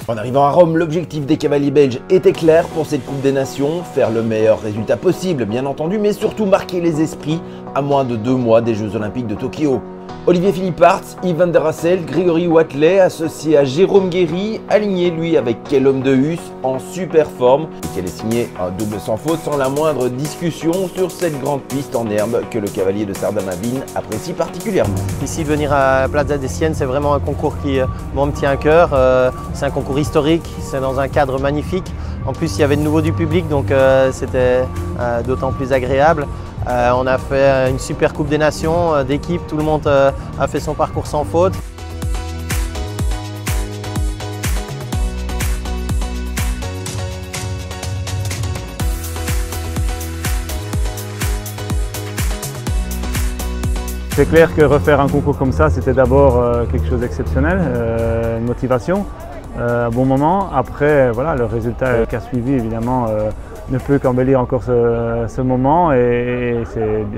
En arrivant à Rome, l'objectif des cavaliers belges était clair pour cette Coupe des Nations, faire le meilleur résultat possible bien entendu, mais surtout marquer les esprits à moins de 2 mois des Jeux Olympiques de Tokyo. Olivier Philippart, Yves van der Hassel, Grégory Wathelet, associé à Jérôme Guéry, aligné lui avec Kellum de Hus en super forme, qui allait signer un double sans faute sans la moindre discussion sur cette grande piste en herbe que le cavalier de Sardamadine apprécie particulièrement. Ici, venir à Plaza des Siennes, c'est vraiment un concours qui me tient à cœur. C'est un concours historique, c'est dans un cadre magnifique. En plus, il y avait de nouveau du public, donc c'était d'autant plus agréable. On a fait une super Coupe des Nations d'équipe, tout le monde a fait son parcours sans faute. C'est clair que refaire un concours comme ça, c'était d'abord quelque chose d'exceptionnel, une motivation, un bon moment. Après, voilà, le résultat qui a suivi, évidemment, ne peut qu'embellir encore ce moment. Et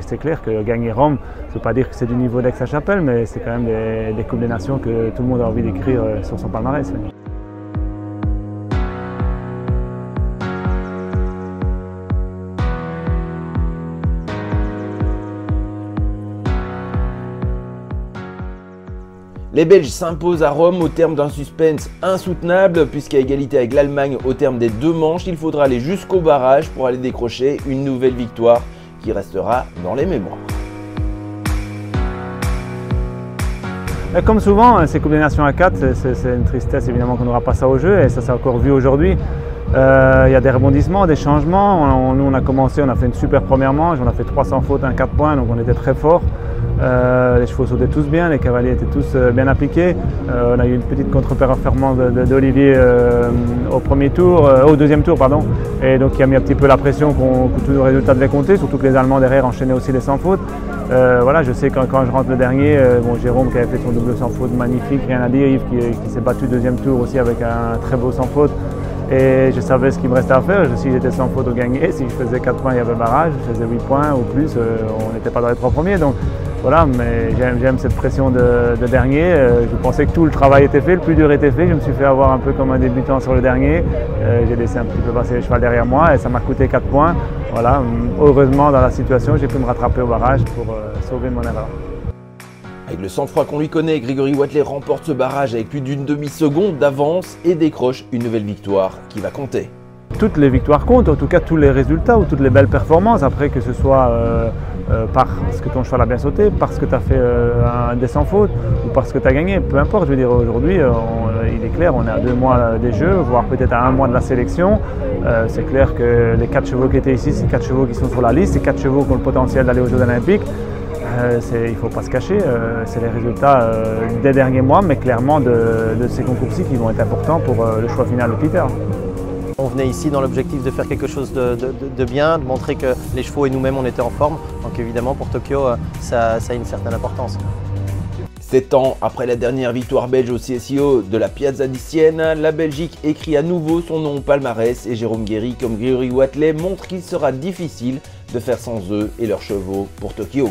c'est clair que gagner Rome, ça ne veut pas dire que c'est du niveau d'Aix-la-Chapelle, mais c'est quand même des Coupes des Nations que tout le monde a envie d'écrire sur son palmarès. Oui. Les Belges s'imposent à Rome au terme d'un suspense insoutenable puisqu'à égalité avec l'Allemagne au terme des 2 manches, il faudra aller jusqu'au barrage pour aller décrocher une nouvelle victoire qui restera dans les mémoires. Comme souvent, ces Coupes des Nations à 4, c'est une tristesse évidemment qu'on n'aura pas ça au jeu et ça s'est encore vu aujourd'hui. Il y a des rebondissements, des changements. Nous on a commencé, on a fait une super première manche, on a fait 300 fautes, 4 points, donc on était très fort. Les chevaux sautaient tous bien, les cavaliers étaient tous bien appliqués. On a eu une petite contre-performance d'Olivier au deuxième tour, pardon, et donc qui a mis un petit peu la pression que tout le résultat devait compter, surtout que les Allemands derrière enchaînaient aussi les sans fautes. Voilà, je sais quand je rentre le dernier, Jérôme qui avait fait son double sans faute magnifique, rien à dire, Yves qui s'est battu deuxième tour aussi avec un très beau sans faute. Et je savais ce qu'il me restait à faire, si j'étais sans faute au gagné, si je faisais 4 points il y avait barrage, je faisais 8 points ou plus, on n'était pas dans les 3 premiers. Donc voilà, mais j'aime cette pression de dernier. Je pensais que tout le travail était fait, le plus dur était fait. Je me suis fait avoir un peu comme un débutant sur le dernier. J'ai laissé un petit peu passer le cheval derrière moi et ça m'a coûté 4 points. Voilà, heureusement dans la situation, j'ai pu me rattraper au barrage pour sauver mon erreur. Avec le sang-froid qu'on lui connaît, Grégory Wathelet remporte ce barrage avec plus d'une demi-seconde d'avance et décroche une nouvelle victoire qui va compter. Toutes les victoires comptent, en tout cas tous les résultats ou toutes les belles performances, après que ce soit parce que ton cheval a bien sauté, parce que tu as fait des sans faute ou parce que tu as gagné, peu importe, je veux dire aujourd'hui il est clair, on est à 2 mois des Jeux, voire peut-être à 1 mois de la sélection. C'est clair que les 4 chevaux qui étaient ici, c'est 4 chevaux qui sont sur la liste, c'est 4 chevaux qui ont le potentiel d'aller aux Jeux Olympiques. Il ne faut pas se cacher, c'est les résultats des derniers mois, mais clairement de ces concours-ci qui vont être importants pour le choix final de Peter. On venait ici dans l'objectif de faire quelque chose de bien, de montrer que les chevaux et nous-mêmes on était en forme. Donc évidemment pour Tokyo, ça a une certaine importance. 7 ans après la dernière victoire belge au CSIO de la Piazza di Siena, la Belgique écrit à nouveau son nom au palmarès et Jérôme Guéry comme Grégory Wathelet montre qu'il sera difficile de faire sans eux et leurs chevaux pour Tokyo.